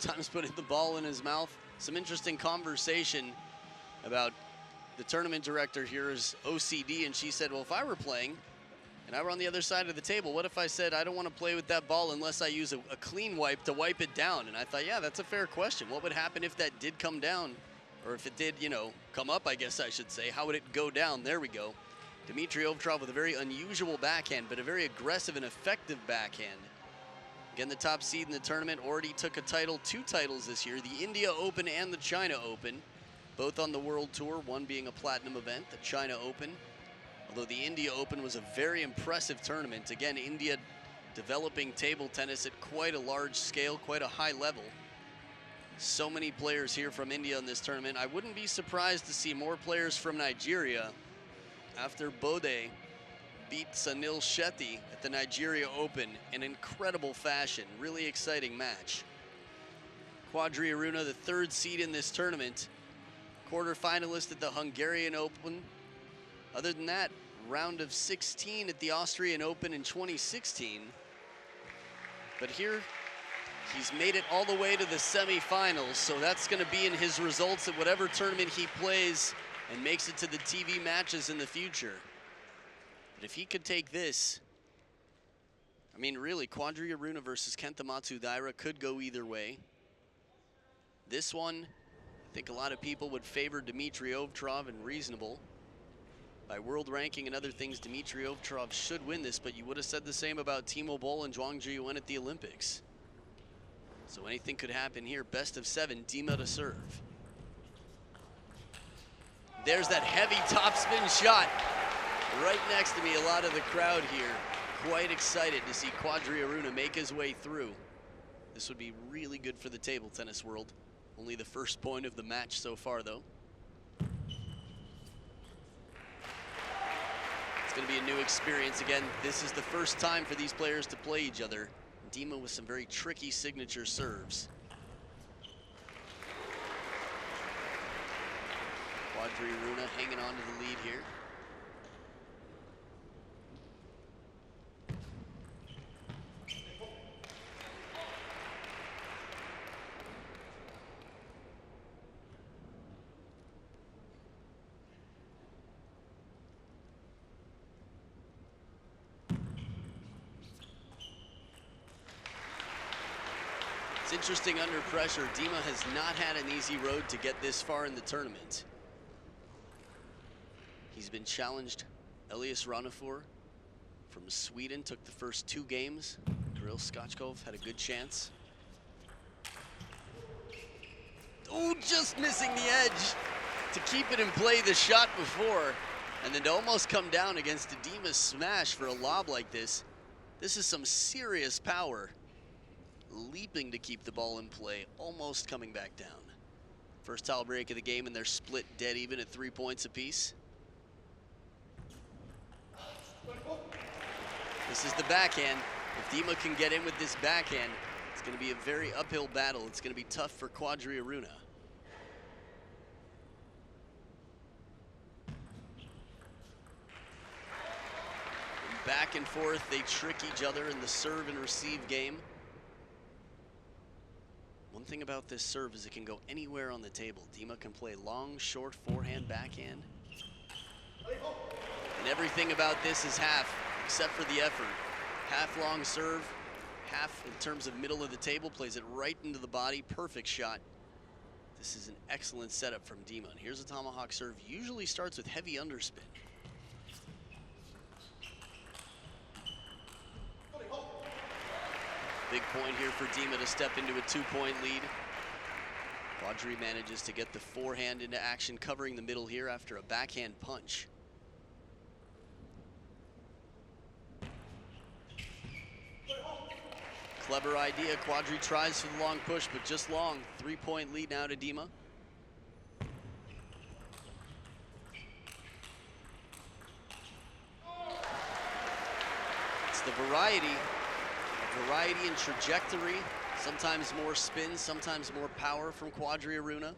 sometimes putting the ball in his mouth. Some interesting conversation about the tournament director here is OCD, and she said, well, if I were playing and I were on the other side of the table, what if I said I don't want to play with that ball unless I use a clean wipe to wipe it down? And I thought, yeah, that's a fair question. What would happen if that did come down? Or if it did, you know, come up, I guess I should say. How would it go down? There we go. Dimitrij OVTCHAROV with a very unusual backhand, but a very aggressive and effective backhand. Again, the top seed in the tournament, already took a title, 2 titles this year, the India Open and the China Open, both on the World Tour, one being a platinum event, the China Open. Although the India Open was a very impressive tournament. Again, India developing table tennis at quite a large scale, quite a high level. So many players here from India in this tournament. I wouldn't be surprised to see more players from Nigeria after Bode beat Sunil Shetty at the Nigeria Open in incredible fashion. Really exciting match. Quadri ARUNA, the 3rd seed in this tournament, quarterfinalist at the Hungarian Open. Other than that, round of 16 at the Austrian Open in 2016. But here, he's made it all the way to the semifinals, so that's going to be in his results at whatever tournament he plays and makes it to the TV matches in the future. But if he could take this, I mean, really, Quadri ARUNA versus Kenta Matsudaira could go either way. This one, I think a lot of people would favor Dimitrij OVTCHAROV, and reasonable. By world ranking and other things, Dimitrij OVTCHAROV should win this, but you would have said the same about Timo Boll and Zhuang Zhiyuan at the Olympics. So anything could happen here. Best of 7, Dima to serve. There's that heavy topspin shot right next to me. A lot of the crowd here quite excited to see Quadri ARUNA make his way through. This would be really good for the table tennis world. Only the first point of the match so far, though. It's going to be a new experience. Again, this is the first time for these players to play each other. Dima with some very tricky signature serves. Quadri ARUNA hanging on to the lead here. It's interesting under pressure. Dima has not had an easy road to get this far in the tournament. He's been challenged. Elias Ranafor from Sweden took the first 2 games. Kirill Skachkov had a good chance. Oh, just missing the edge to keep it in play the shot before. And then to almost come down against a Dima smash for a lob like this. This is some serious power. Leaping to keep the ball in play, almost coming back down. First towel break of the game, and they're split dead even at 3 points apiece. This is the backhand. If Dima can get in with this backhand, it's going to be a very uphill battle. It's going to be tough for Quadri ARUNA. Back and forth, they trick each other in the serve and receive game. One thing about this serve is it can go anywhere on the table. Dima can play long, short, forehand, backhand. And everything about this is half, except for the effort. Half long serve, half in terms of middle of the table, plays it right into the body, perfect shot. This is an excellent setup from Dima. And here's a tomahawk serve, usually starts with heavy underspin. Big point here for Dima to step into a 2-point lead. Quadri manages to get the forehand into action, covering the middle here after a backhand punch. Clever idea. Quadri tries for the long push, but just long. 3-point lead now to Dima. It's the variety in trajectory, sometimes more spin, sometimes more power from Quadri ARUNA.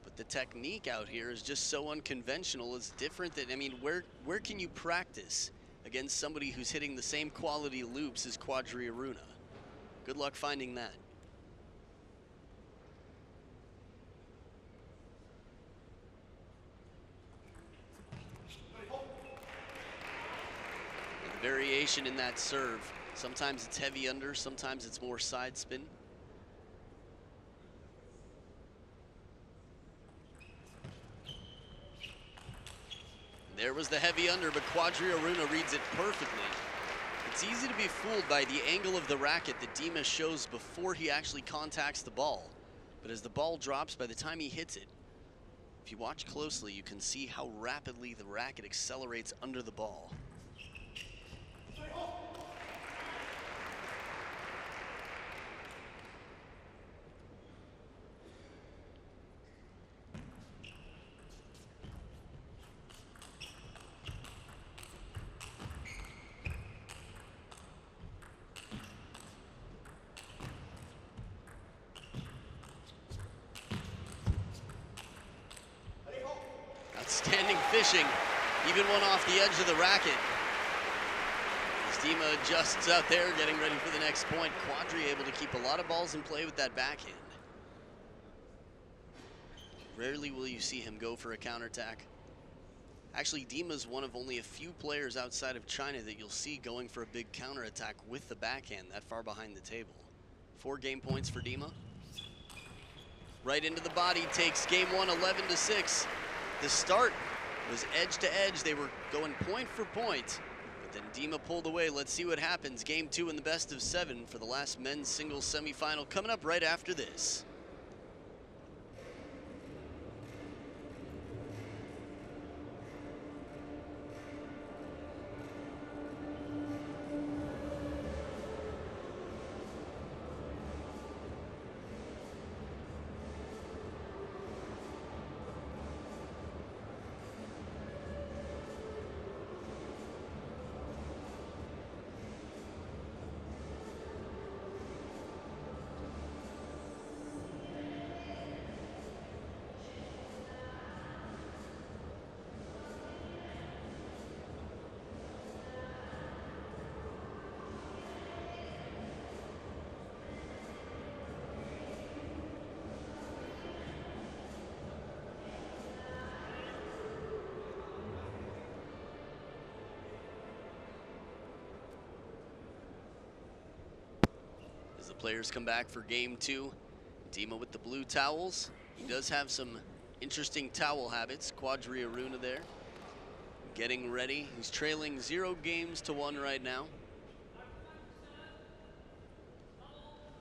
But the technique out here is just so unconventional. It's different than, I mean, where can you practice against somebody who's hitting the same quality loops as Quadri ARUNA? Good luck finding that. variation in that serve. Sometimes it's heavy under, sometimes it's more side spin. There was the heavy under, but Quadri ARUNA reads it perfectly. It's easy to be fooled by the angle of the racket that Dima shows before he actually contacts the ball. But as the ball drops, by the time he hits it, if you watch closely, you can see how rapidly the racket accelerates under the ball. Outstanding fishing, even one off the edge of the racket. As Dima adjusts out there, getting ready for the next point. Quadri able to keep a lot of balls in play with that backhand. Rarely will you see him go for a counterattack. Actually, Dima's one of only a few players outside of China that you'll see going for a big counterattack with the backhand that far behind the table. 4 game points for Dima. Right into the body, takes game 1, 11-6. The start was edge to edge. They were going point for point, but then Dima pulled away. Let's see what happens. Game 2 in the best of 7 for the last men's singles semifinal coming up right after this. The players come back for game 2. Dima with the blue towels. He does have some interesting towel habits. Quadri ARUNA there, getting ready. He's trailing 0 games to 1 right now.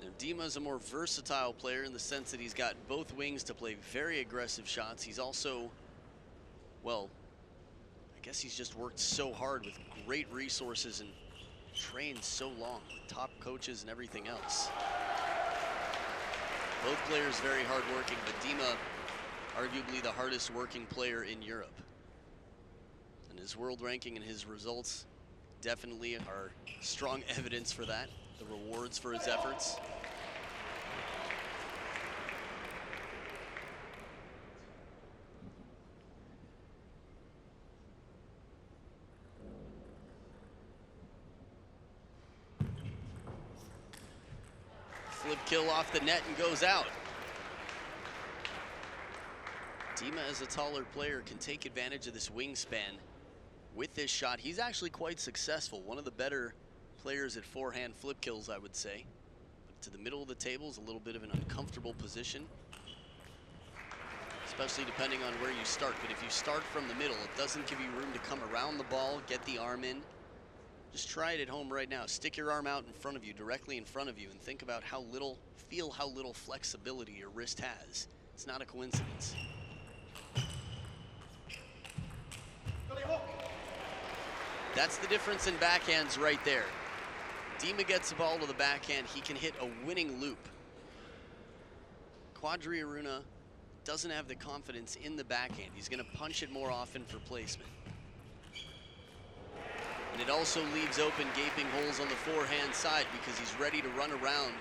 Now Dima's a more versatile player in the sense that he's got both wings to play very aggressive shots. He's also, well, I guess he's just worked so hard with great resources and trained so long with top coaches and everything else. Both players very hard working, but Dima arguably the hardest working player in Europe. And his world ranking and his results definitely are strong evidence for that, the rewards for his efforts. Flip kill off the net and goes out. Dima, as a taller player, can take advantage of this wingspan with this shot. He's actually quite successful. One of the better players at forehand flip kills, I would say. But to the middle of the table is a little bit of an uncomfortable position, especially depending on where you start. But if you start from the middle, it doesn't give you room to come around the ball, get the arm in. Just try it at home right now. Stick your arm out in front of you, directly in front of you, and think about how little, feel how little flexibility your wrist has. It's not a coincidence. That's the difference in backhands right there. Dima gets the ball to the backhand, he can hit a winning loop. Quadri ARUNA doesn't have the confidence in the backhand. He's gonna punch it more often for placement. And it also leaves open gaping holes on the forehand side because he's ready to run around,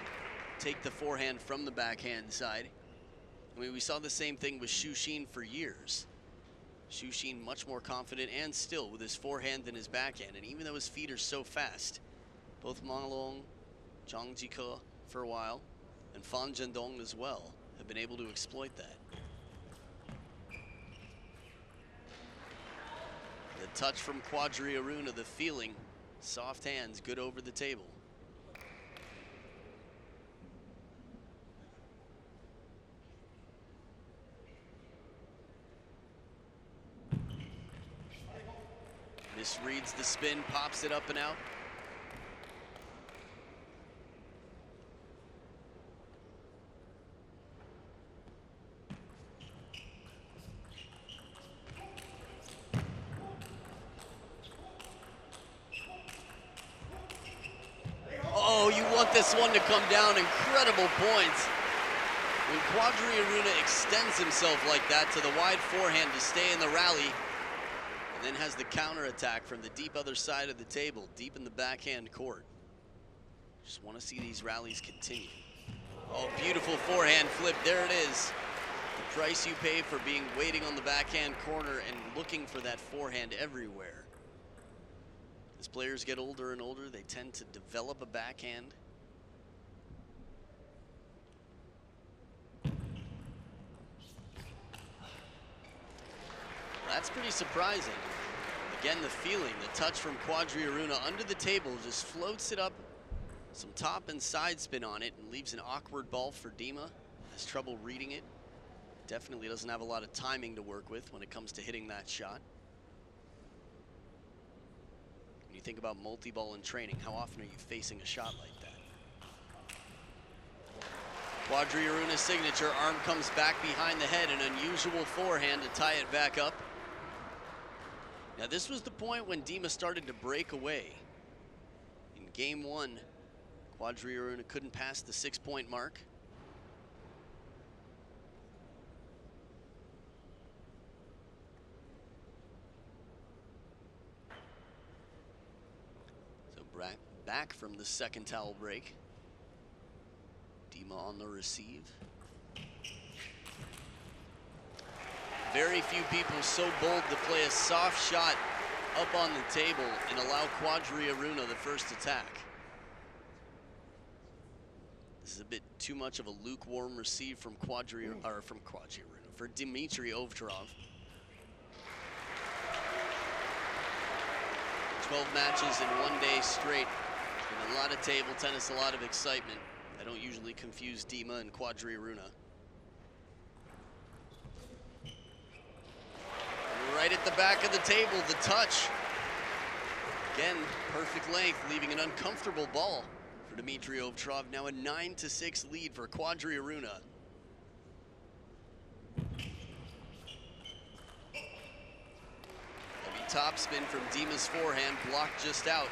take the forehand from the backhand side. I mean, we saw the same thing with Xu Xin for years. Xu Xin much more confident and still with his forehand than his backhand. And even though his feet are so fast, both Ma Long, Zhang Jike for a while, and Fan Zhendong as well have been able to exploit that. The touch from Quadri ARUNA, the feeling Soft hands, good over the table. Misreads the spin, pops it up and out. Oh, you want this one to come down. Incredible points. When Quadri ARUNA extends himself like that to the wide forehand to stay in the rally, and then has the counter attack from the deep other side of the table, deep in the backhand court. Just want to see these rallies continue. Oh, beautiful forehand flip. There it is. The price you pay for being waiting on the backhand corner and looking for that forehand everywhere. As players get older and older, they tend to develop a backhand. That's pretty surprising. Again, the feeling, the touch from Quadri ARUNA under the table just floats it up, some top and side spin on it, and leaves an awkward ball for Dima. Has trouble reading it. Definitely doesn't have a lot of timing to work with when it comes to hitting that shot. When you think about multi-ball in training, how often are you facing a shot like that? Quadri ARUNA's signature, arm comes back behind the head, an unusual forehand to tie it back up. Now this was the point when Dima started to break away. In game one, Quadri ARUNA couldn't pass the 6-point mark. So back from the second towel break. Dima on the receive. Very few people so bold to play a soft shot up on the table and allow Quadri ARUNA the first attack. This is a bit too much of a lukewarm receive from Quadri ARUNA, for Dimitrij OVTCHAROV. 12 matches in 1 day straight, and a lot of table tennis, a lot of excitement. I don't usually confuse Dima and Quadri ARUNA. Right at the back of the table, the touch. Again, perfect length, leaving an uncomfortable ball for Dimitrij OVTCHAROV. Now a 9-6 lead for Quadri ARUNA. Heavy topspin from Dima's forehand, blocked just out.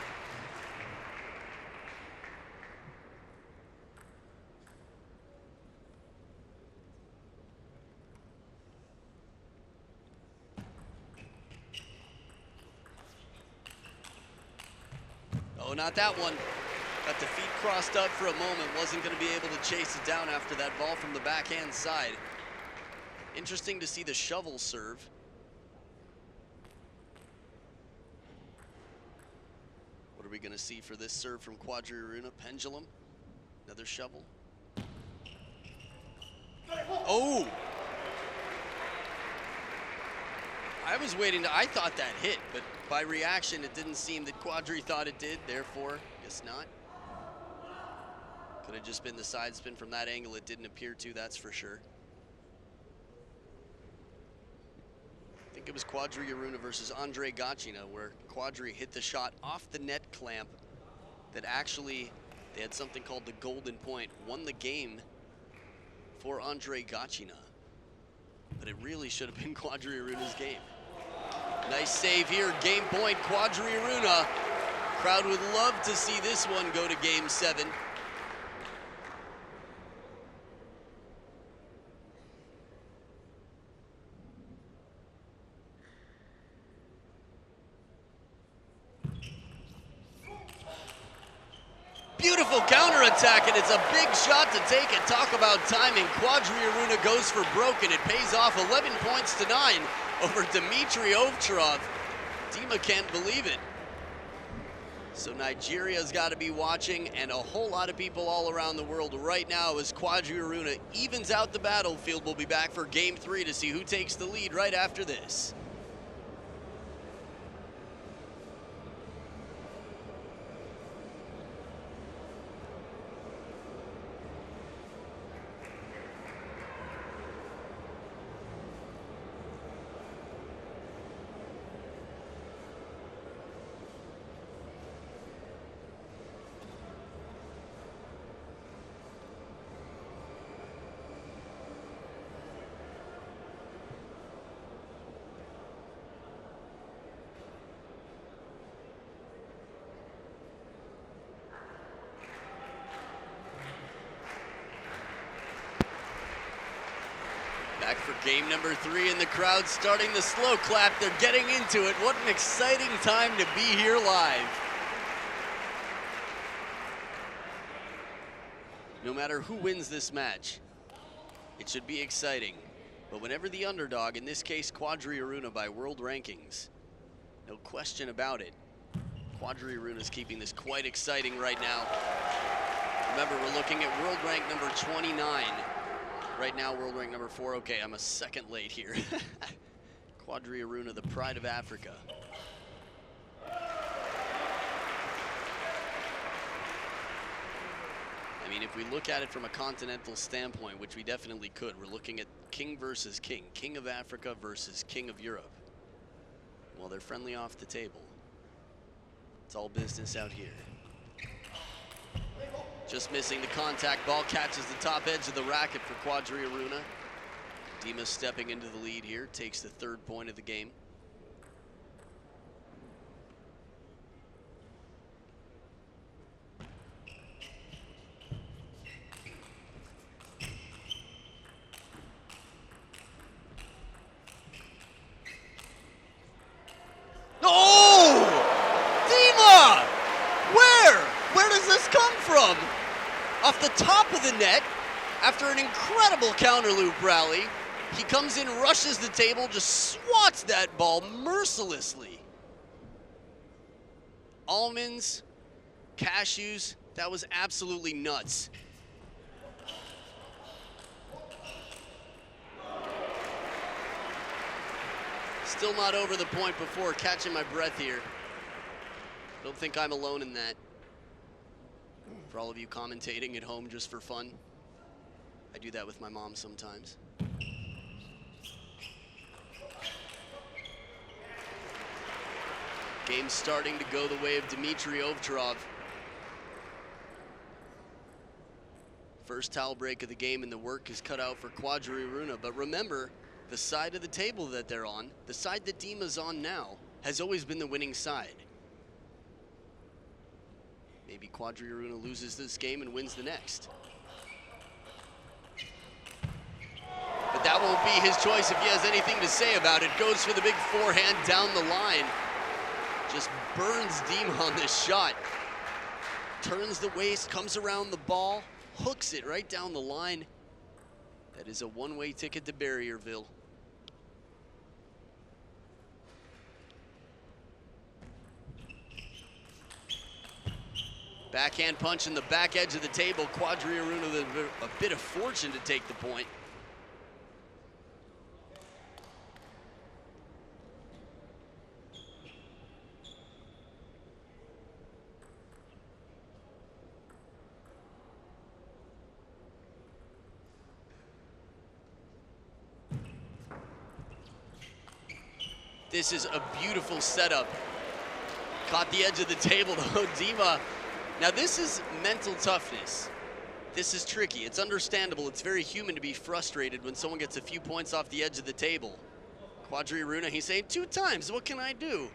Oh, not that one. Got the feet crossed up for a moment. Wasn't going to be able to chase it down after that ball from the backhand side. Interesting to see the shovel serve. What are we going to see for this serve from Quadri ARUNA? Pendulum. Another shovel. Oh! I was waiting to, I thought that hit, but by reaction, it didn't seem that Quadri thought it did, therefore, guess not. Could have just been the side spin from that angle. It didn't appear to, that's for sure. I think it was Quadri ARUNA versus Andre Gacina, where Quadri hit the shot off the net clamp that actually, they had something called the golden point, won the game for Andre Gacina. But it really should have been Quadri ARUNA's game. Nice save here, game point, Quadri ARUNA. Crowd would love to see this one go to game 7. Beautiful counterattack, and it's a big shot to take and talk about timing. Quadri ARUNA goes for broken. It pays off 11 points to 9 over Dimitrij OVTCHAROV. Dima can't believe it. So Nigeria's got to be watching, and a whole lot of people all around the world right now as Quadri ARUNA evens out the battlefield. We'll be back for game 3 to see who takes the lead right after this. Back for game number 3, and the crowd starting the slow clap. They're getting into it. What an exciting time to be here live. No matter who wins this match, it should be exciting. But whenever the underdog, in this case Quadri ARUNA by world rankings, no question about it, Quadri ARUNA is keeping this quite exciting right now. Remember, we're looking at world rank number 29. Right now, world rank number 4. Okay, I'm a second late here. Quadri ARUNA, the pride of Africa. I mean, if we look at it from a continental standpoint, which we definitely could, we're looking at king versus king. King of Africa versus king of Europe. Well, they're friendly off the table. It's all business out here. Just missing the contact. Ball catches the top edge of the racket for Quadri ARUNA. Dima stepping into the lead here, takes the 3rd point of the game. Oh! Dima! Where does this come from? Off the top of the net, after an incredible counter loop rally, he comes in, rushes the table, just swats that ball mercilessly. Almonds, cashews, that was absolutely nuts. Still not over the point before, catching my breath here. Don't think I'm alone in that. For all of you commentating at home just for fun, I do that with my mom sometimes. Game starting to go the way of Dimitrij OVTCHAROV. First towel break of the game, and the work is cut out for Quadri ARUNA. But remember, the side of the table that they're on, the side that Dima's on now, has always been the winning side. Maybe Quadri ARUNA loses this game and wins the next. But that won't be his choice if he has anything to say about it. Goes for the big forehand down the line. Just burns Dima on this shot. Turns the waist, comes around the ball, hooks it right down the line. That is a one-way ticket to Barrierville. Backhand punch in the back edge of the table. Quadri ARUNA with a bit of fortune to take the point. This is a beautiful setup. Caught the edge of the table though, Dima. Now this is mental toughness. This is tricky. It's understandable. It's very human to be frustrated when someone gets a few points off the edge of the table. Quadri ARUNA, he's saying 2 times. What can I do?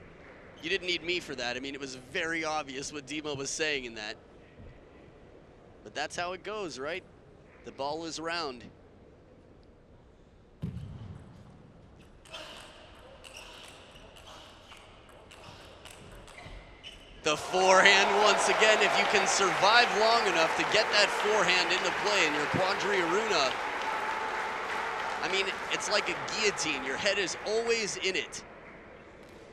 You didn't need me for that. I mean, it was very obvious what Dima was saying in that. But that's how it goes, right? The ball is round. The forehand once again. If you can survive long enough to get that forehand into play and you're Quadri ARUNA, I mean, it's like a guillotine. Your head is always in it.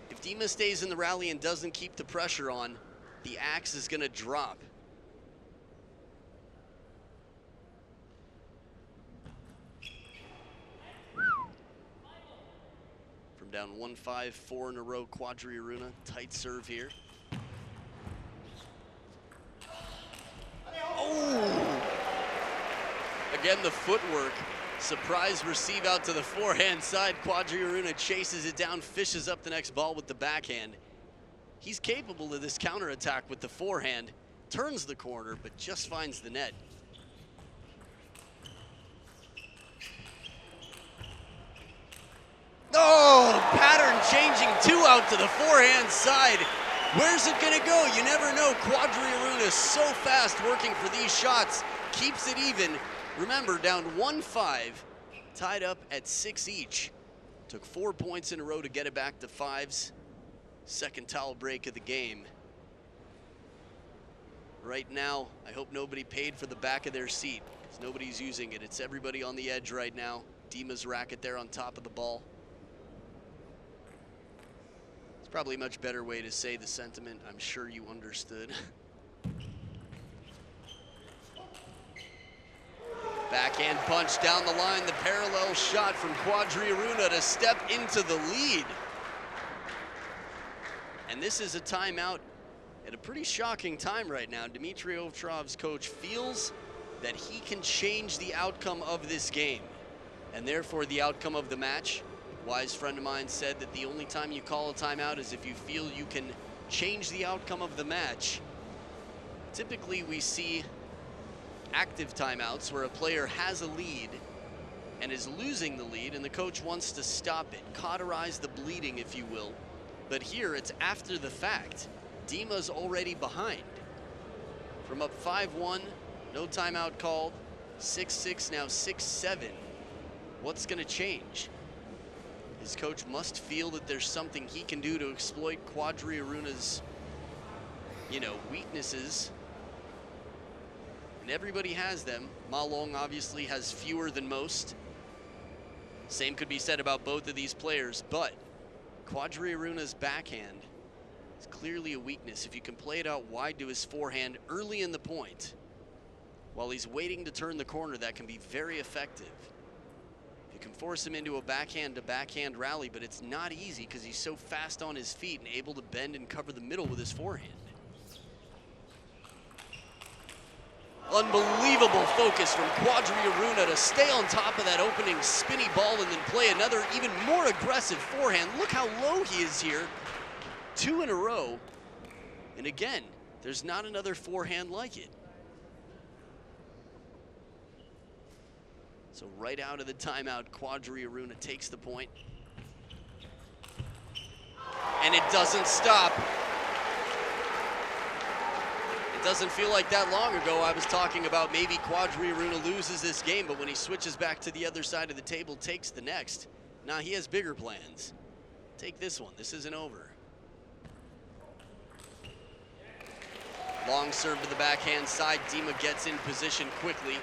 If Dima stays in the rally and doesn't keep the pressure on, the axe is going to drop. From down 1-5, 4 in a row, Quadri ARUNA. Tight serve here. Oh! Again, the footwork. Surprise receive out to the forehand side. Quadri ARUNA chases it down, fishes up the next ball with the backhand. He's capable of this counterattack with the forehand. Turns the corner, but just finds the net. Oh, pattern changing 2 out to the forehand side. Where's it gonna go? You never know. Quadri ARUNA is so fast working for these shots. Keeps it even. Remember, down 1-5 tied up at 6 each. Took 4 points in a row to get it back to 5s. Second towel break of the game. Right now, I hope nobody paid for the back of their seat, because nobody's using it. It's everybody on the edge right now. Dima's racket there on top of the ball. It's probably a much better way to say the sentiment. I'm sure you understood. Backhand punch down the line. The parallel shot from Quadri ARUNA to step into the lead. And this is a timeout at a pretty shocking time right now. Dimitrij OVTCHAROV's coach feels that he can change the outcome of this game, and therefore the outcome of the match. A wise friend of mine said that the only time you call a timeout is if you feel you can change the outcome of the match. Typically we see active timeouts where a player has a lead and is losing the lead, and the coach wants to stop it, cauterize the bleeding, if you will. But here it's after the fact. Dima's already behind. From up 5-1, no timeout called, 6-6, now 6-7. What's gonna change? His coach must feel that there's something he can do to exploit Quadri ARUNA's, weaknesses. And everybody has them. Ma Long obviously has fewer than most. Same could be said about both of these players, but Quadri ARUNA's backhand is clearly a weakness. If you can play it out wide to his forehand early in the point, while he's waiting to turn the corner, that can be very effective. You can force him into a backhand-to-backhand rally, but it's not easy because he's so fast on his feet and able to bend and cover the middle with his forehand. Unbelievable focus from Quadri ARUNA to stay on top of that opening spinny ball and then play another even more aggressive forehand. Look how low he is here. 2 in a row. And again, there's not another forehand like it. So right out of the timeout, Quadri ARUNA takes the point. And it doesn't stop. It doesn't feel like that long ago I was talking about maybe Quadri ARUNA loses this game, but when he switches back to the other side of the table, takes the next. Now he has bigger plans. Take this one, this isn't over. Long serve to the backhand side. Dima gets in position quickly.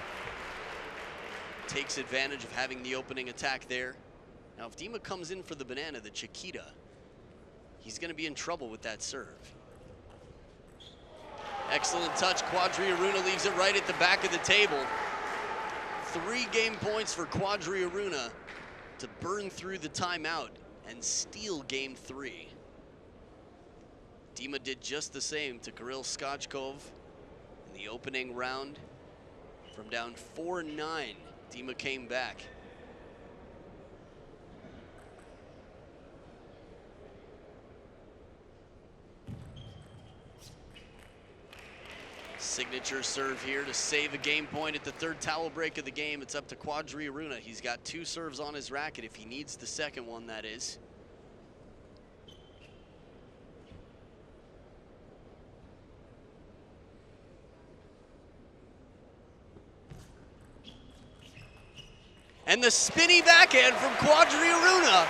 Takes advantage of having the opening attack there. Now if Dima comes in for the banana, the Chiquita, he's gonna be in trouble with that serve. Excellent touch. Quadri ARUNA leaves it right at the back of the table. 3 game points for Quadri ARUNA to burn through the timeout and steal game 3. Dima did just the same to Kirill Skachkov in the opening round. From down 4-9, Dima came back. Signature serve here to save a game point at the 3rd towel break of the game. It's up to Quadri ARUNA. He's got 2 serves on his racket if he needs the second one, that is. And the spinny backhand from Quadri ARUNA.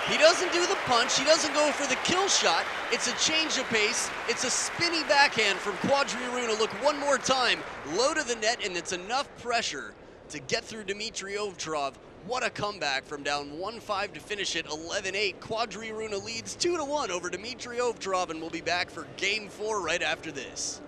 He doesn't do the punch, he doesn't go for the kill shot. It's a change of pace, it's a spinny backhand from Quadri ARUNA. Look one more time, low to the net, and it's enough pressure to get through Dimitrij OVTCHAROV. What a comeback from down 1-5 to finish it 11-8. Quadri ARUNA leads 2-1 over Dimitrij OVTCHAROV, and we'll be back for game 4 right after this.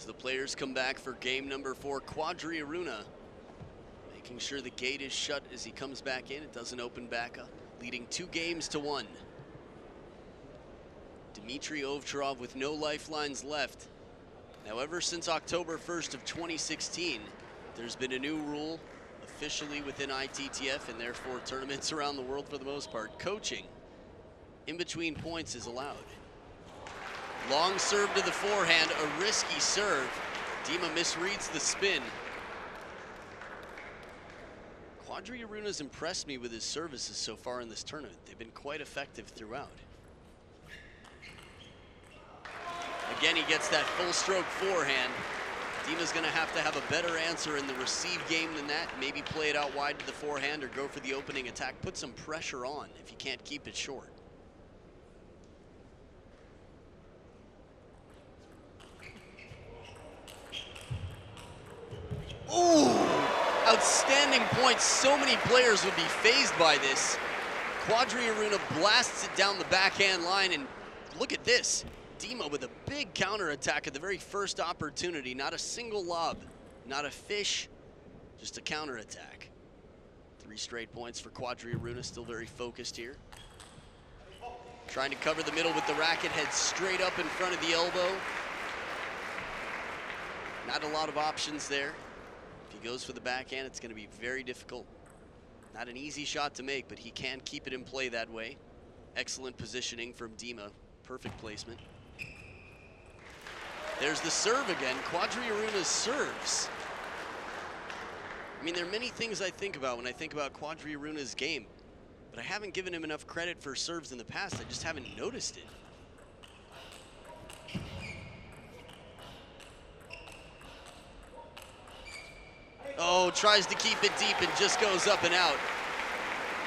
As the players come back for game number 4, Quadri ARUNA making sure the gate is shut as he comes back in. It doesn't open back up, leading 2-1. Dimitrij OVTCHAROV with no lifelines left. Now, ever since October 1st of 2016, there's been a new rule officially within ITTF and therefore tournaments around the world for the most part. Coaching in between points is allowed. Long serve to the forehand, a risky serve. Dima misreads the spin. Quadri ARUNA's impressed me with his services so far in this tournament. They've been quite effective throughout. Again, he gets that full stroke forehand. Dima's gonna have to have a better answer in the receive game than that. Maybe play it out wide to the forehand or go for the opening attack. Put some pressure on if you can't keep it short. Ooh, outstanding points. So many players would be fazed by this. Quadri ARUNA blasts it down the backhand line, and look at this. Dima with a big counter attack at the very first opportunity. Not a single lob, not a fish, just a counter attack. 3 straight points for Quadri ARUNA, still very focused here. Trying to cover the middle with the racket, head straight up in front of the elbow. Not a lot of options there. If he goes for the backhand, it's going to be very difficult. Not an easy shot to make, but he can keep it in play that way. Excellent positioning from Dima. Perfect placement. There's the serve again. Quadri ARUNA's serves. I mean, there are many things I think about when I think about Quadri ARUNA's game, but I haven't given him enough credit for serves in the past. I just haven't noticed it. Oh, tries to keep it deep and just goes up and out.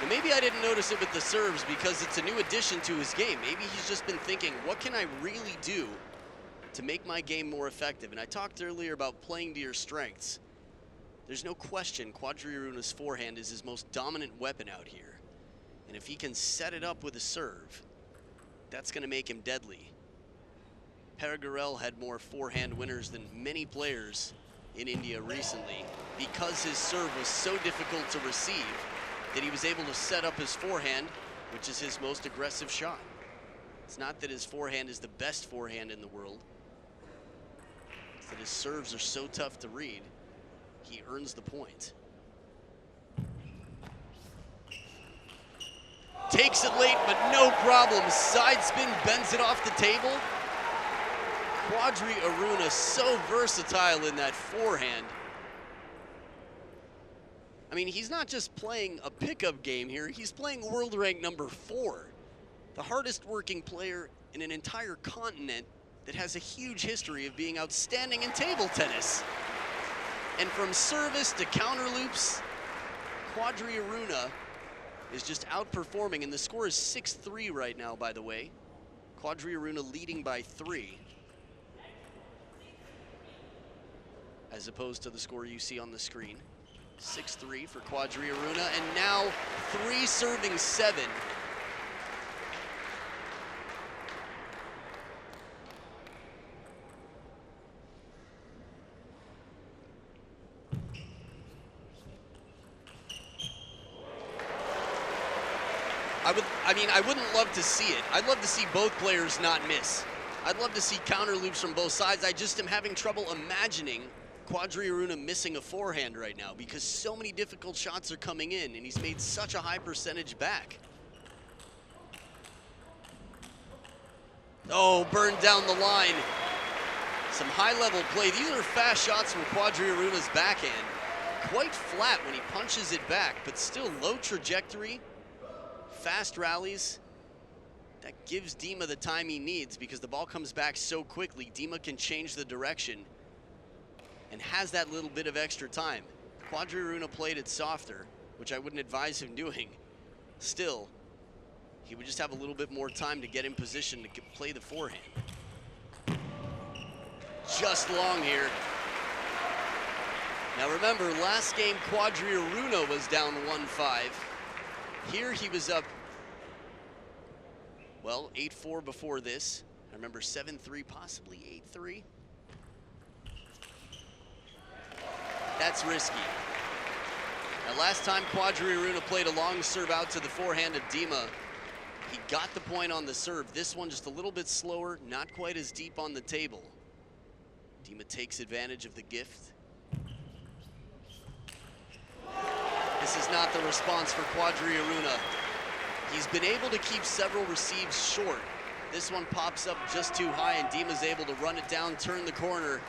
But maybe I didn't notice it with the serves because it's a new addition to his game. Maybe he's just been thinking, what can I really do to make my game more effective? And I talked earlier about playing to your strengths. There's no question Quadri ARUNA's forehand is his most dominant weapon out here. And if he can set it up with a serve, that's going to make him deadly. Perigorel had more forehand winners than many players in India recently because his serve was so difficult to receive that he was able to set up his forehand, which is his most aggressive shot. It's not that his forehand is the best forehand in the world. It's that his serves are so tough to read, he earns the point. Takes it late, but no problem. Side spin, bends it off the table. Quadri ARUNA so versatile in that forehand. I mean, he's not just playing a pickup game here, he's playing world rank number 4. The hardest working player in an entire continent that has a huge history of being outstanding in table tennis. And from service to counter loops, Quadri ARUNA is just outperforming, and the score is 6-3 right now, by the way. Quadri ARUNA leading by 3. As opposed to the score you see on the screen. 6-3 for Quadri ARUNA, and now 3 serving 7. I wouldn't love to see it. I'd love to see both players not miss. I'd love to see counter loops from both sides. I just am having trouble imagining Quadri ARUNA missing a forehand right now because so many difficult shots are coming in and he's made such a high percentage back. Oh, burned down the line. Some high-level play. These are fast shots from Quadri ARUNA's backhand. Quite flat when he punches it back, but still low trajectory. Fast rallies. That gives Dima the time he needs because the ball comes back so quickly. Dima can change the direction and has that little bit of extra time. Quadri ARUNA played it softer, which I wouldn't advise him doing. Still, he would just have a little bit more time to get in position to play the forehand. Just long here. Now remember, last game Quadri ARUNA was down 1-5. Here he was up, well, 8-4 before this. I remember 7-3, possibly 8-3. that's risky. Now, last time Quadri ARUNA played a long serve out to the forehand of Dima, he got the point on the serve. This one just a little bit slower, not quite as deep on the table. Dima takes advantage of the gift. This is not the response for Quadri ARUNA. He's been able to keep several receives short. This one pops up just too high, and Dima's able to run it down, turn the corner.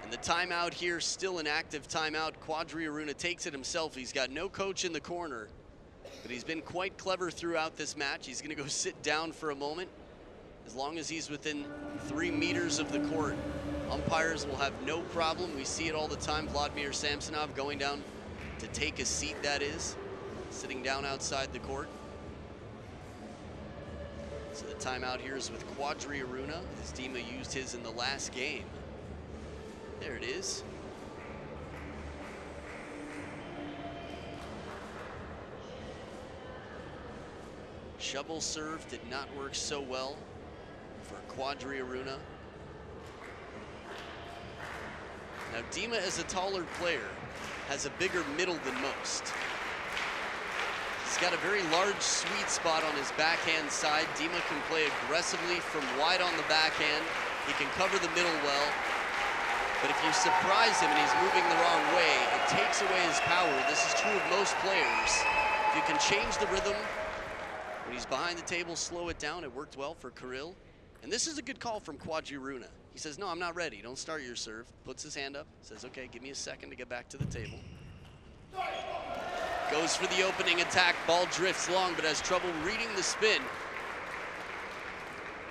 And the timeout here, still an active timeout. Quadri ARUNA takes it himself. He's got no coach in the corner, but he's been quite clever throughout this match. He's gonna go sit down for a moment. As long as he's within 3 meters of the court, umpires will have no problem. We see it all the time. Vladimir Samsonov going down to take a seat, that is, sitting down outside the court. So the timeout here is with Quadri ARUNA, as Dima used his in the last game. There it is. Shovel serve did not work so well for Quadri ARUNA. Now Dima, as a taller player, has a bigger middle than most. He's got a very large sweet spot on his backhand side. Dima can play aggressively from wide on the backhand. He can cover the middle well. But if you surprise him and he's moving the wrong way, it takes away his power. This is true of most players. If you can change the rhythm, when he's behind the table, slow it down. It worked well for Kirill. And this is a good call from Quadri ARUNA. He says, no, I'm not ready. Don't start your serve. Puts his hand up, says, okay, give me a second to get back to the table. Goes for the opening attack. Ball drifts long, but has trouble reading the spin.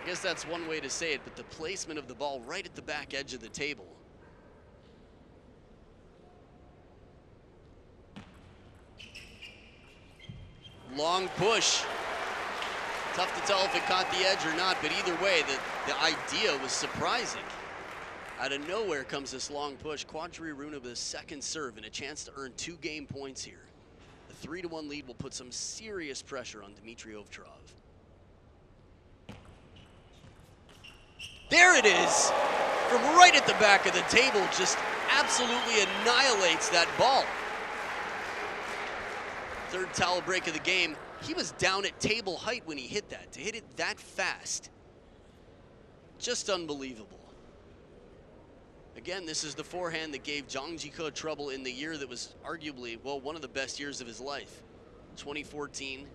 I guess that's one way to say it, but the placement of the ball right at the back edge of the table. Long push. Tough to tell if it caught the edge or not, but either way, the idea was surprising. Out of nowhere comes this long push. Quadri ARUNA with a second serve and a chance to earn 2 game points here. The 3-1 lead will put some serious pressure on Dimitrij OVTCHAROV. There it is! From right at the back of the table, just absolutely annihilates that ball. Third towel break of the game. He was down at table height when he hit that. To hit it that fast, just unbelievable. Again, this is the forehand that gave Jang Ji-ko trouble in the year that was arguably, well, one of the best years of his life, 2014.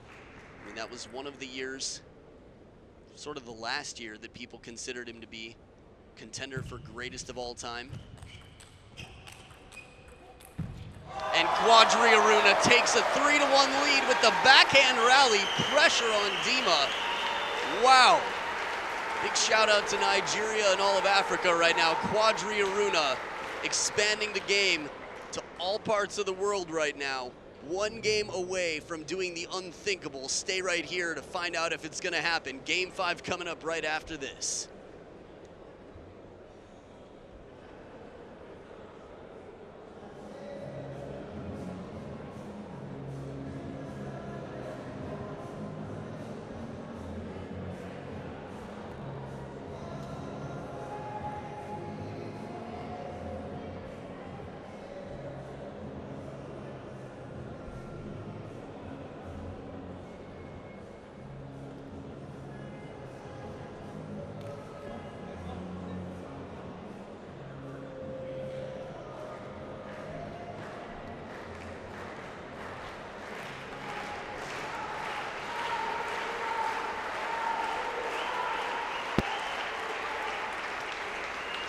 I mean, that was one of the years, sort of the last year that people considered him to be contender for greatest of all time. And Quadri ARUNA takes a 3-1 lead with the backhand rally. Pressure on Dima. Wow. Big shout out to Nigeria and all of Africa right now. Quadri ARUNA expanding the game to all parts of the world right now. 1 game away from doing the unthinkable. Stay right here to find out if it's gonna happen. Game 5 coming up right after this.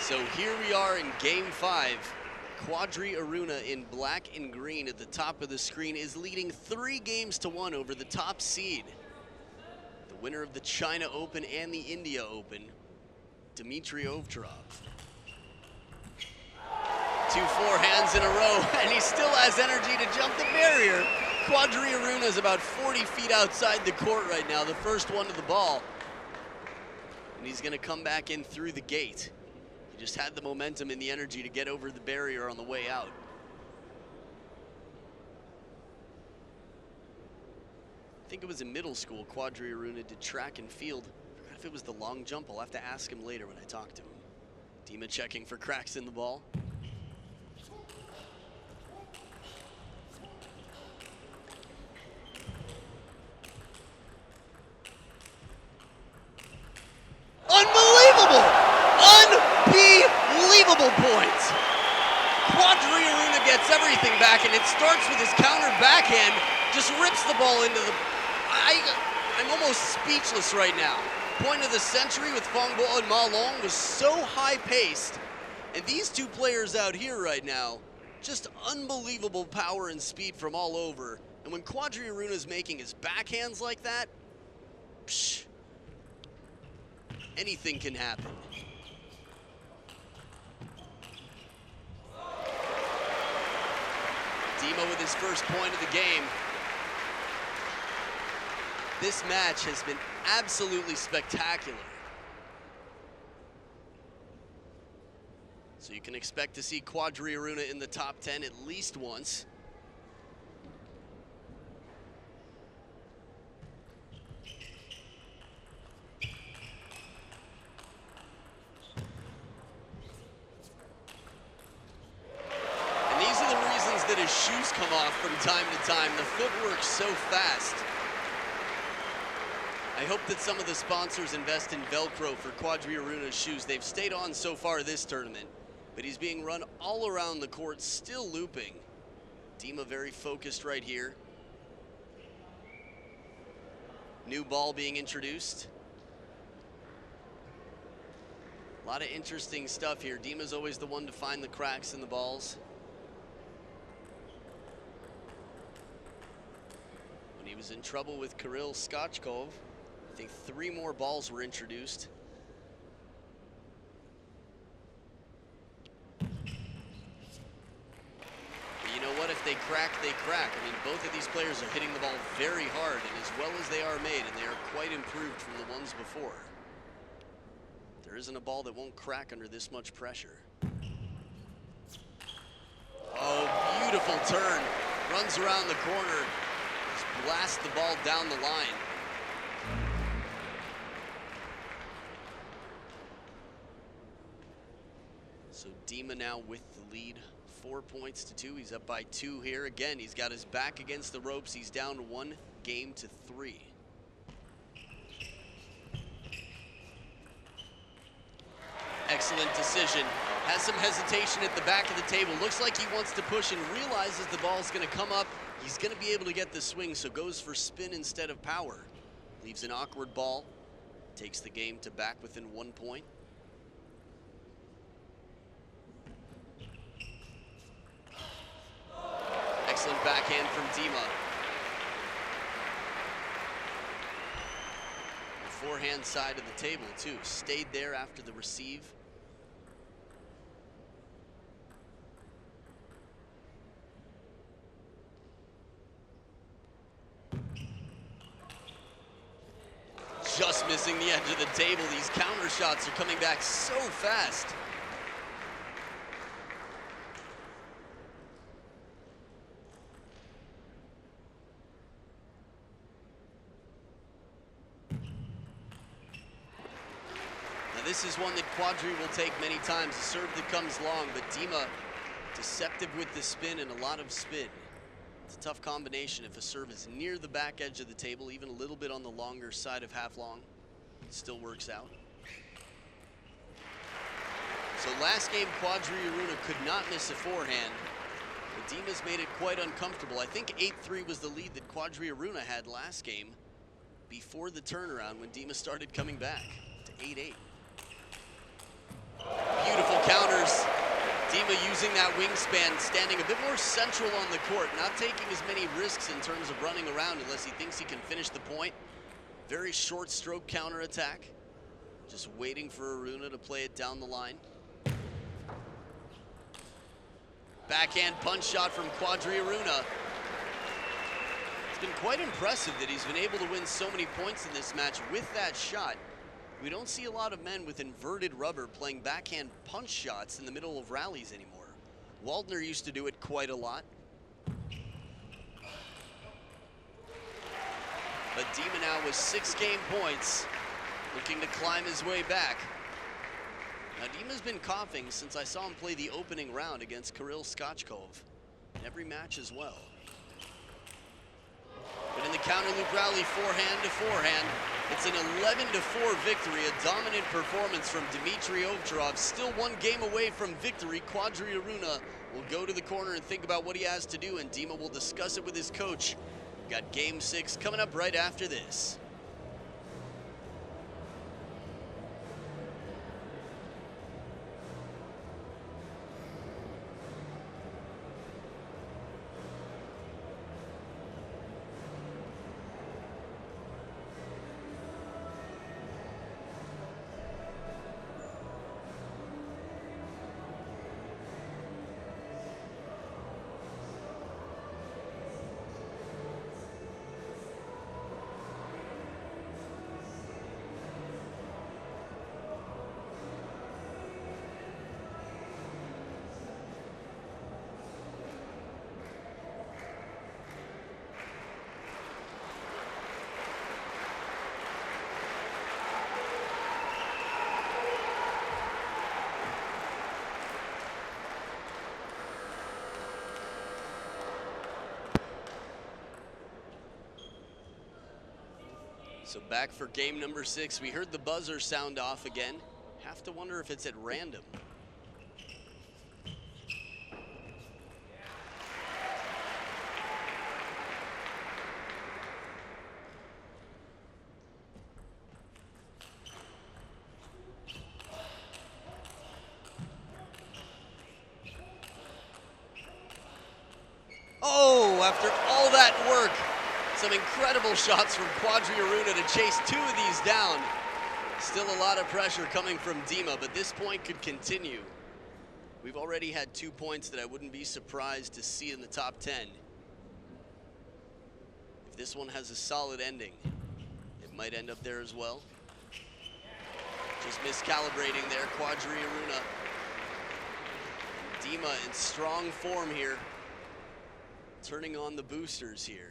So here we are in game 5. Quadri ARUNA in black and green at the top of the screen is leading 3-1 over the top seed. The winner of the China Open and the India Open, Dimitrij OVTCHAROV. 2 forehands in a row, and he still has energy to jump the barrier. Quadri ARUNA is about 40 feet outside the court right now, the first one to the ball. And he's gonna come back in through the gate. He just had the momentum and the energy to get over the barrier on the way out. I think it was in middle school, Quadri ARUNA did track and field. I forgot if it was the long jump. I'll have to ask him later when I talk to him. Dima checking for cracks in the ball. Unbelievable! Unbelievable points! Quadri ARUNA gets everything back, and it starts with his counter backhand, just rips the ball into the... I'm almost speechless right now. Point of the century with Fongbo and Ma Long was so high-paced, and these two players out here right now, just unbelievable power and speed from all over. And when Quadri ARUNA is making his backhands like that, psh, anything can happen. Dima with his first point of the game. This match has been absolutely spectacular. So you can expect to see Quadri ARUNA in the top 10 at least once. And these are the reasons that his shoes come off from time to time. The footwork's so fast. I hope that some of the sponsors invest in Velcro for Quadri ARUNA's shoes. They've stayed on so far this tournament, but he's being run all around the court, still looping. Dima very focused right here. New ball being introduced. A lot of interesting stuff here. Dima's always the one to find the cracks in the balls. When he was in trouble with Kirill Skachkov, I think 3 more balls were introduced. But you know what? If they crack, they crack. I mean, both of these players are hitting the ball very hard and as well as they are made, and they are quite improved from the ones before. There isn't a ball that won't crack under this much pressure. Oh, beautiful turn. Runs around the corner. Just blasts the ball down the line. So Dima now with the lead, 4 points to 2. He's up by 2 here. Again, he's got his back against the ropes. He's down 1 game to 3. Excellent decision. Has some hesitation at the back of the table. Looks like he wants to push and realizes the ball's going to come up. He's going to be able to get the swing, so goes for spin instead of power. Leaves an awkward ball. Takes the game to back within 1 point. Excellent backhand from Dima. The forehand side of the table too. Stayed there after the receive. Just missing the edge of the table. These counter shots are coming back so fast. This is one that Quadri will take many times, a serve that comes long, but Dima deceptive with the spin and a lot of spin. It's a tough combination if a serve is near the back edge of the table, even a little bit on the longer side of half long. It still works out. So last game, Quadri ARUNA could not miss a forehand, but Dima's made it quite uncomfortable. I think 8-3 was the lead that Quadri ARUNA had last game before the turnaround when Dima started coming back to 8-8. Beautiful counters. Dima using that wingspan, standing a bit more central on the court, not taking as many risks in terms of running around unless he thinks he can finish the point. Very short stroke counter attack. Just waiting for ARUNA to play it down the line. Backhand punch shot from Quadri ARUNA. It's been quite impressive that he's been able to win so many points in this match with that shot. We don't see a lot of men with inverted rubber playing backhand punch shots in the middle of rallies anymore. Waldner used to do it quite a lot. But Dima now with 6 game points, looking to climb his way back. Now, Dima's been coughing since I saw him play the opening round against Kirill Skachkov. In every match as well. But in the counter loop rally, forehand to forehand, it's an 11-4 victory, a dominant performance from Dimitrij OVTCHAROV. Still one game away from victory. Quadri ARUNA will go to the corner and think about what he has to do, and Dima will discuss it with his coach. We've got game 6 coming up right after this. So back for game number 6. We heard the buzzer sound off again. Have to wonder if it's at random. Oh, after all that work, some incredible shots from Quadri ARUNA to chase 2 of these down. Still a lot of pressure coming from Dima, but this point could continue. We've already had 2 points that I wouldn't be surprised to see in the top 10. If this one has a solid ending, it might end up there as well. Just miscalibrating there, Quadri ARUNA. Dima in strong form here, turning on the boosters here.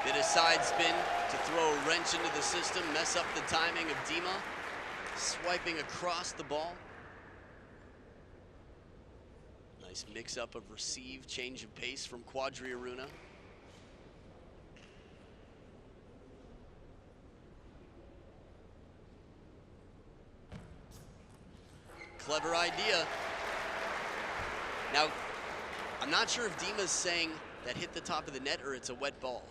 Bit of side spin to throw a wrench into the system, mess up the timing of Dima, swiping across the ball. Nice mix-up of receive, change of pace from Quadri ARUNA. Clever idea. Now, I'm not sure if Dima's saying that hit the top of the net or it's a wet ball.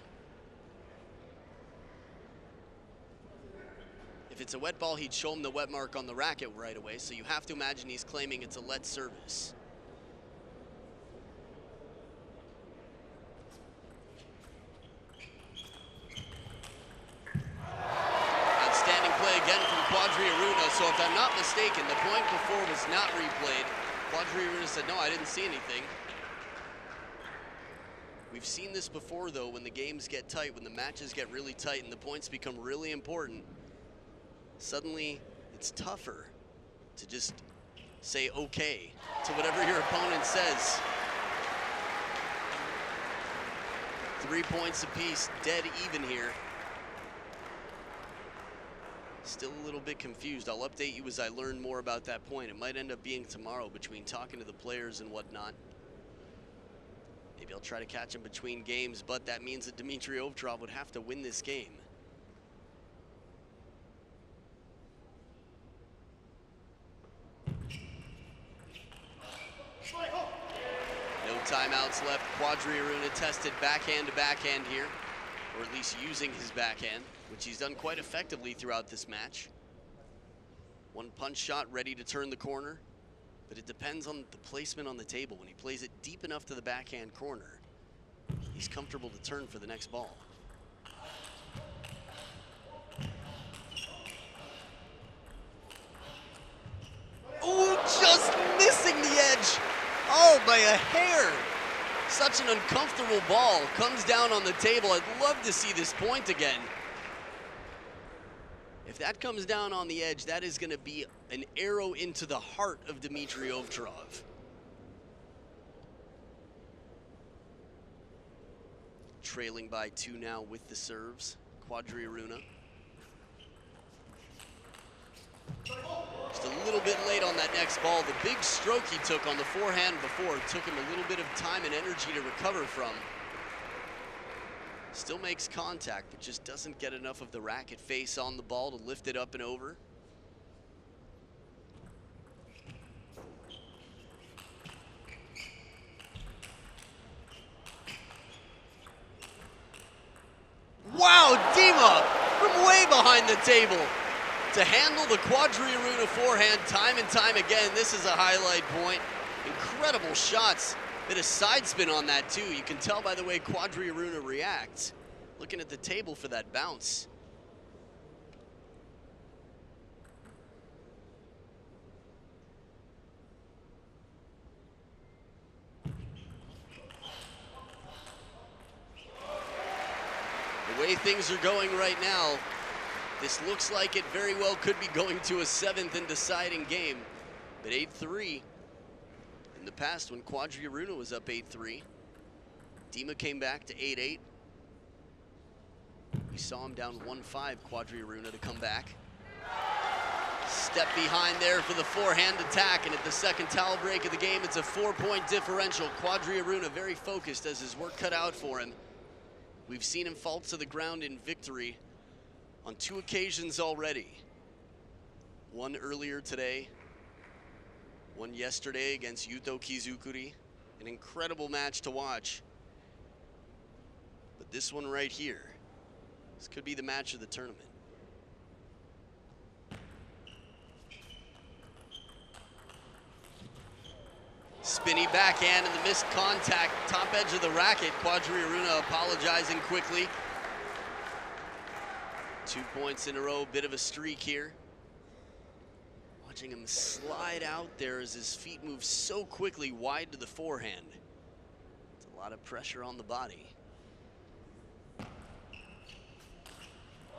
If it's a wet ball, he'd show him the wet mark on the racket right away, so you have to imagine he's claiming it's a let service. Outstanding play again from Quadri ARUNA, so if I'm not mistaken, the point before was not replayed. Quadri ARUNA said, no, I didn't see anything. We've seen this before, though, when the games get tight, when the matches get really tight and the points become really important. Suddenly, it's tougher to just say okay to whatever your opponent says. 3 points apiece, dead even here. Still a little bit confused. I'll update you as I learn more about that point. It might end up being tomorrow between talking to the players and whatnot. Maybe I'll try to catch him between games, but that means that Dimitrij OVTCHAROV would have to win this game. No timeouts left. Quadri ARUNA tested backhand to backhand here, or at least using his backhand, which he's done quite effectively throughout this match. One punch shot ready to turn the corner, but it depends on the placement on the table. When he plays it deep enough to the backhand corner, he's comfortable to turn for the next ball. Oh, just missing the edge. Oh, by a hair. Such an uncomfortable ball. Comes down on the table. I'd love to see this point again. If that comes down on the edge, that is going to be an arrow into the heart of Dimitrij OVTCHAROV. Trailing by 2 now with the serves, Quadri ARUNA. Just a little bit late on that next ball. The big stroke he took on the forehand before took him a little bit of time and energy to recover from. Still makes contact, but just doesn't get enough of the racket face on the ball to lift it up and over. Wow, Dima from way behind the table to handle the Quadri ARUNA forehand time and time again. This is a highlight point. Incredible shots. Bit of side spin on that too. You can tell by the way Quadri ARUNA reacts. Looking at the table for that bounce. The way things are going right now, this looks like it very well could be going to a 7th and deciding game. But 8-3. In the past, when Quadri ARUNA was up 8-3, Dima came back to 8-8. We saw him down 1-5, Quadri ARUNA, to come back. Step behind there for the forehand attack, and at the second towel break of the game, it's a 4-point differential. Quadri ARUNA very focused, as his work cut out for him. We've seen him fall to the ground in victory on 2 occasions already. One earlier today, one yesterday against Yuto Kizukuri. An incredible match to watch. But this one right here, this could be the match of the tournament. Spinny backhand and the missed contact, top edge of the racket. Quadri ARUNA apologizing quickly. 2 points in a row, bit of a streak here. Watching him slide out there as his feet move so quickly wide to the forehand. It's a lot of pressure on the body.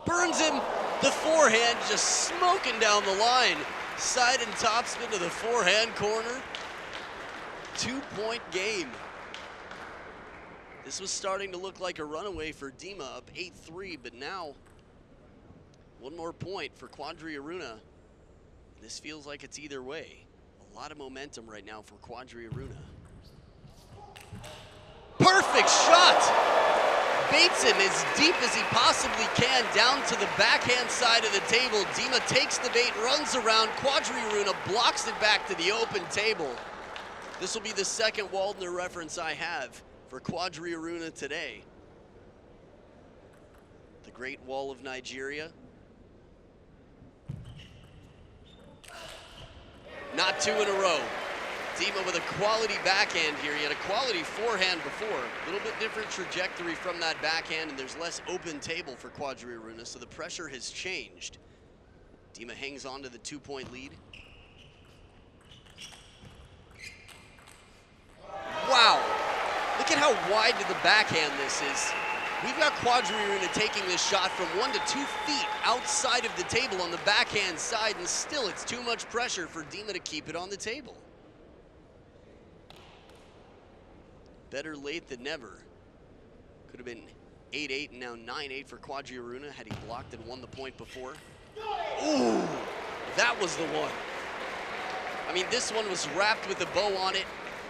Burns him, the forehand just smoking down the line. Side and topspin to the forehand corner. 2-point game. This was starting to look like a runaway for Dima, up 8-3, but now one more point for Quadri ARUNA. This feels like it's either way. A lot of momentum right now for Quadri ARUNA. Perfect shot! Baits him as deep as he possibly can down to the backhand side of the table. Dima takes the bait, runs around. Quadri ARUNA blocks it back to the open table. This will be the second Waldner reference I have for Quadri ARUNA today. The Great Wall of Nigeria. Not 2 in a row. Dima with a quality backhand here. He had a quality forehand before. A little bit different trajectory from that backhand, and there's less open table for Quadri ARUNA, so the pressure has changed. Dima hangs on to the 2-point lead. Wow, look at how wide to the backhand this is. We've got Quadri ARUNA taking this shot from 1 to 2 feet outside of the table on the backhand side, and still it's too much pressure for Dima to keep it on the table. Better late than never. Could have been 8-8 and now 9-8 for Quadri ARUNA had he blocked and won the point before. Ooh, that was the one. I mean, this one was wrapped with a bow on it.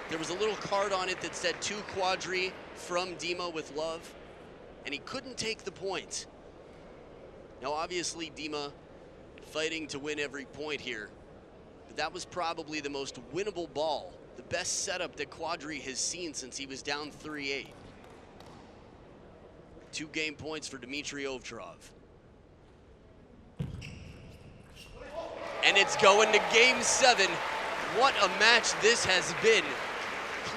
There was a little card on it that said to Quadri from Dima with love, and he couldn't take the point. Now obviously Dima fighting to win every point here, but that was probably the most winnable ball, the best setup that Quadri has seen since he was down 3-8. 2 game points for Dimitrij OVTCHAROV. And it's going to game 7. What a match this has been.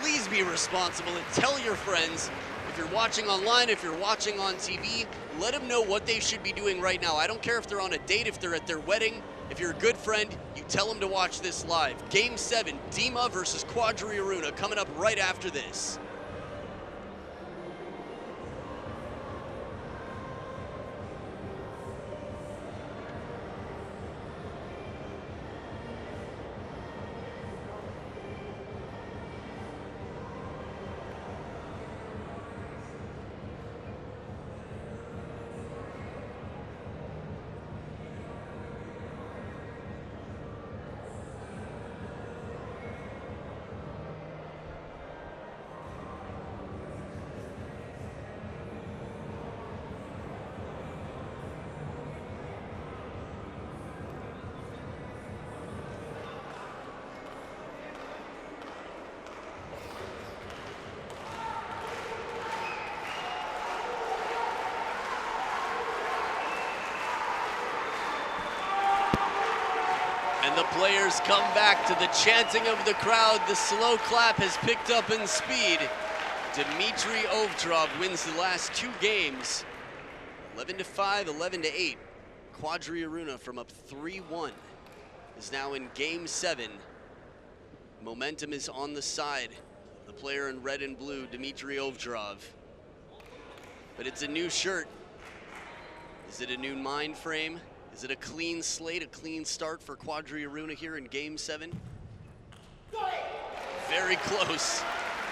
Please be responsible and tell your friends. If you're watching online, if you're watching on TV, let them know what they should be doing right now. I don't care if they're on a date, if they're at their wedding. If you're a good friend, you tell them to watch this live. Game 7, Dima versus Quadri ARUNA, coming up right after this. And the players come back to the chanting of the crowd. The slow clap has picked up in speed. Dimitrij OVTCHAROV wins the last 2 games, 11-5, 11-8. Quadri ARUNA from up 3-1 is now in game 7. Momentum is on the side. The player in red and blue, Dimitrij OVTCHAROV. But it's a new shirt. Is it a new mind frame? Is it a clean slate, a clean start for Quadri ARUNA here in game 7? Very close.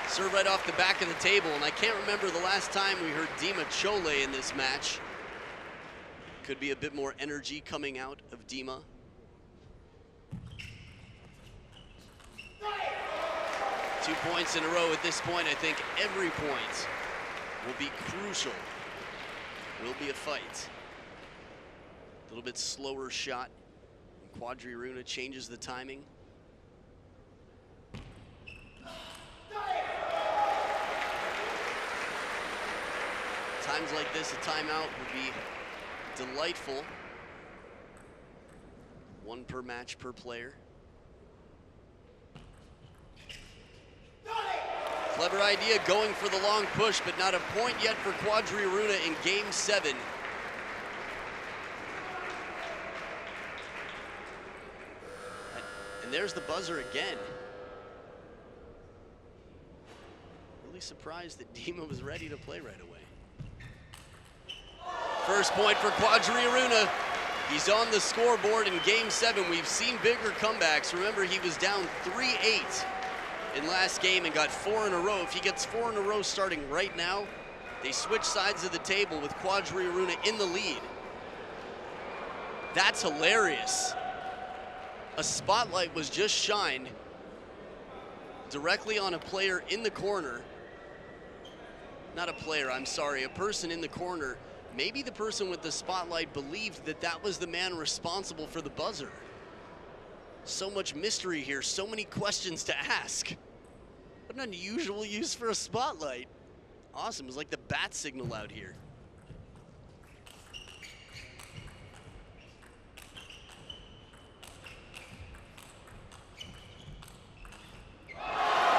Serve right off the back of the table, and I can't remember the last time we heard Dima Chole in this match. Could be a bit more energy coming out of Dima. Two points in a row at this point. I think every point will be crucial. Will be a fight. A little bit slower shot. Quadri ARUNA changes the timing. Times like this, a timeout would be delightful. 1 per match per player. Clever idea going for the long push, but not a point yet for Quadri ARUNA in game 7. And there's the buzzer again. Really surprised that Dima was ready to play right away. First point for Quadri ARUNA. He's on the scoreboard in game 7. We've seen bigger comebacks. Remember, he was down 3-8 in last game and got 4 in a row. If he gets 4 in a row starting right now, they switch sides of the table with Quadri ARUNA in the lead. That's hilarious. A spotlight was just shined directly on a player in the corner. Not a player, I'm sorry, a person in the corner. Maybe the person with the spotlight believed that that was the man responsible for the buzzer. So much mystery here, so many questions to ask. What an unusual use for a spotlight. Awesome, it's like the bat signal out here.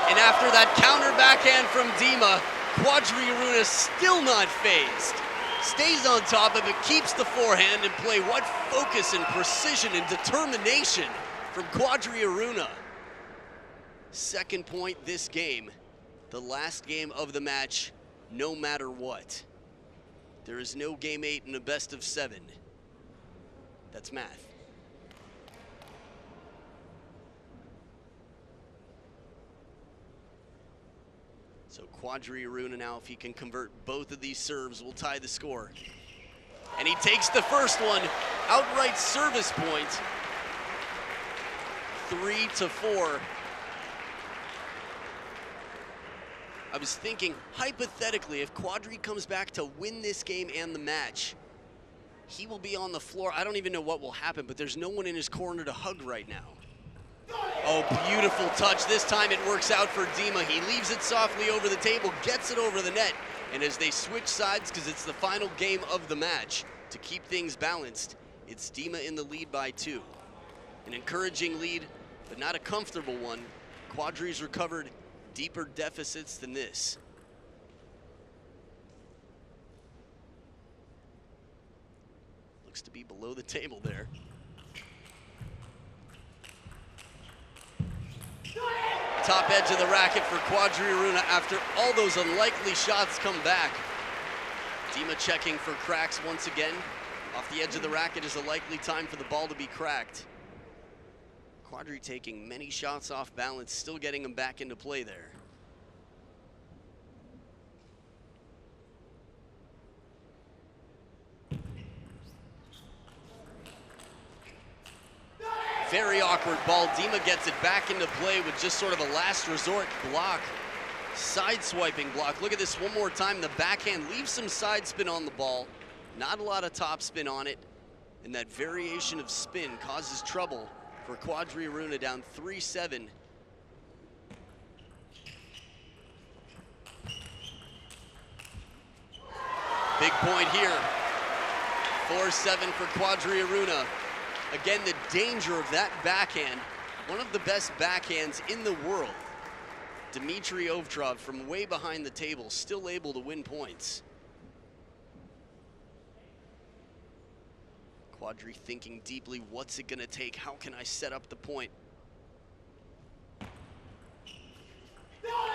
And after that counter backhand from Dima, Quadri ARUNA still not phased. Stays on top of it, keeps the forehand in play. What focus and precision and determination from Quadri ARUNA. Second point this game, the last game of the match, no matter what. There is no game 8 in a best of 7. That's math. So Quadri ARUNA now, if he can convert both of these serves, will tie the score. And he takes the first one, outright service point. 3-4. I was thinking, hypothetically, if Quadri comes back to win this game and the match, he will be on the floor. I don't even know what will happen, but there's no one in his corner to hug right now. Oh, beautiful touch. This time it works out for Dima. He leaves it softly over the table, gets it over the net, and as they switch sides, because it's the final game of the match, to keep things balanced, it's Dima in the lead by 2. An encouraging lead, but not a comfortable one. Quadri's recovered deeper deficits than this. Looks to be below the table there. Top edge of the racket for Quadri ARUNA after all those unlikely shots come back. Dima checking for cracks once again. Off the edge of the racket is a likely time for the ball to be cracked. Quadri taking many shots off balance, still getting him back into play there. Very awkward ball. Dima gets it back into play with just sort of a last resort block. Side swiping block. Look at this one more time. The backhand leaves some side spin on the ball. Not a lot of top spin on it. And that variation of spin causes trouble for Quadri ARUNA, down 3-7. Big point here. 4-7 for Quadri ARUNA. Again, the danger of that backhand, one of the best backhands in the world. Dimitrij OVTCHAROV from way behind the table, still able to win points. Quadri thinking deeply, what's it gonna take? How can I set up the point?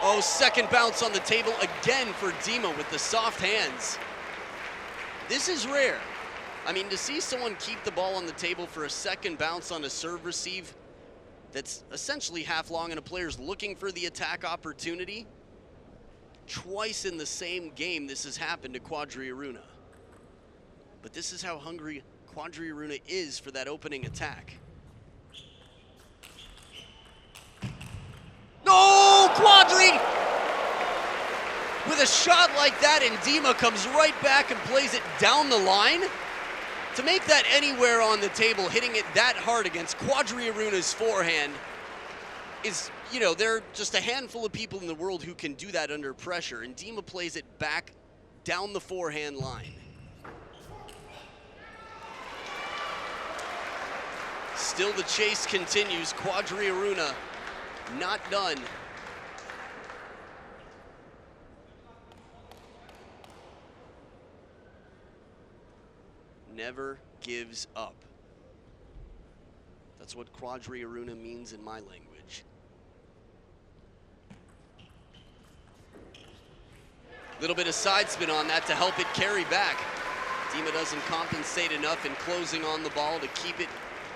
Oh, second bounce on the table again for Dima with the soft hands. This is rare. I mean, to see someone keep the ball on the table for a second bounce on a serve receive that's essentially half long and a player's looking for the attack opportunity. Twice in the same game this has happened to Quadri ARUNA. But this is how hungry Quadri ARUNA is for that opening attack. No, Quadri! With a shot like that, and Dima comes right back and plays it down the line. To make that anywhere on the table, hitting it that hard against Quadri ARUNA's forehand is, you know, there are just a handful of people in the world who can do that under pressure, and Dima plays it back down the forehand line. Still the chase continues. Quadri ARUNA not done. Never gives up. That's what Quadri ARUNA means in my language. Little bit of side spin on that to help it carry back. Dima doesn't compensate enough in closing on the ball to keep it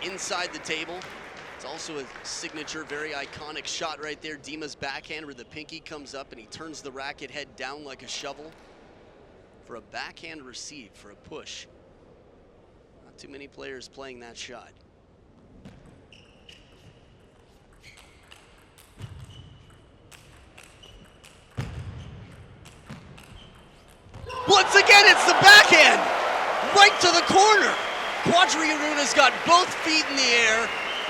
inside the table. It's also a signature, very iconic shot right there. Dima's backhand where the pinky comes up and he turns the racket head down like a shovel for a backhand receive, for a push. Not too many players playing that shot. Once again, it's the backhand, right to the corner. Quadri ARUNA's got both feet in the air.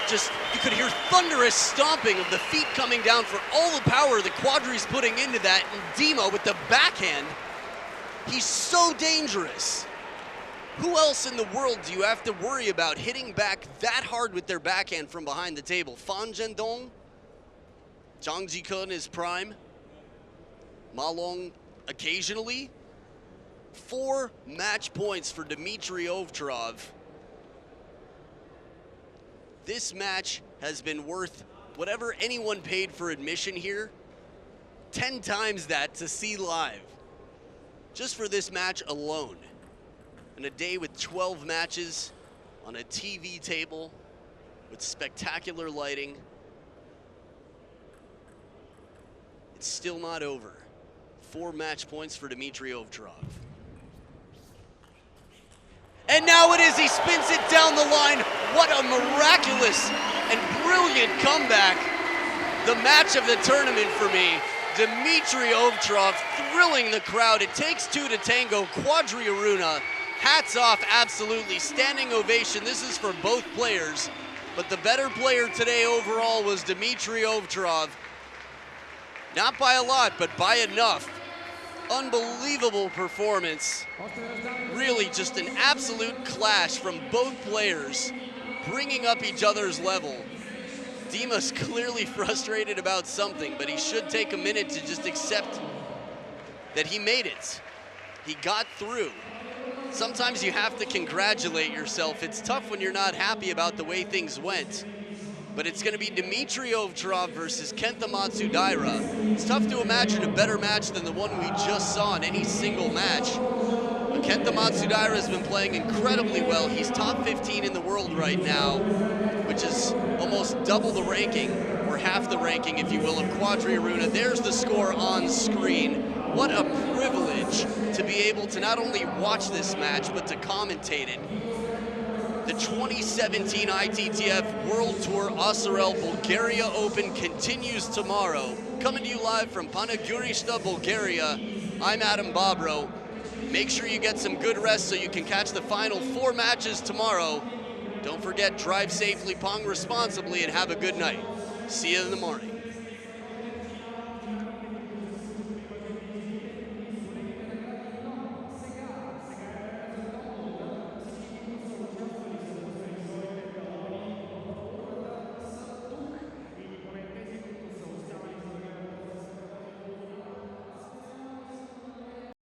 Just, you could hear thunderous stomping of the feet coming down for all the power that Quadri's putting into that. And Dima with the backhand, he's so dangerous. Who else in the world do you have to worry about hitting back that hard with their backhand from behind the table? Fan Zhendong, Zhang Jike in his prime, Ma Long occasionally. 4 match points for Dimitrij OVTCHAROV. This match has been worth whatever anyone paid for admission here, 10 times that to see live. Just for this match alone. And a day with 12 matches on a TV table with spectacular lighting. It's still not over. 4 match points for Dimitrij OVTCHAROV. And now it is, he spins it down the line. What a miraculous and brilliant comeback. The match of the tournament for me. Dimitrij OVTCHAROV thrilling the crowd. It takes 2 to tango. Quadri ARUNA, hats off, absolutely. Standing ovation, this is for both players. But the better player today overall was Dimitrij OVTCHAROV. Not by a lot, but by enough. Unbelievable performance. Really just an absolute clash from both players, bringing up each other's level. Dima's clearly frustrated about something, but he should take a minute to just accept that he made it. He got through. Sometimes you have to congratulate yourself. It's tough when you're not happy about the way things went. But it's going to be Dimitrij OVTCHAROV versus Kenta Matsudaira. It's tough to imagine a better match than the one we just saw in any single match. But Kenta Matsudaira has been playing incredibly well. He's top 15 in the world right now, which is almost double the ranking, or half the ranking, if you will, of Quadri ARUNA. There's the score on screen. What a privilege to be able to not only watch this match, but to commentate it. The 2017 ITTF World Tour Osarel Bulgaria Open continues tomorrow. Coming to you live from Panagurishta, Bulgaria, I'm Adam Bobrow. Make sure you get some good rest so you can catch the final 4 matches tomorrow. Don't forget, drive safely, pong responsibly, and have a good night. See you in the morning.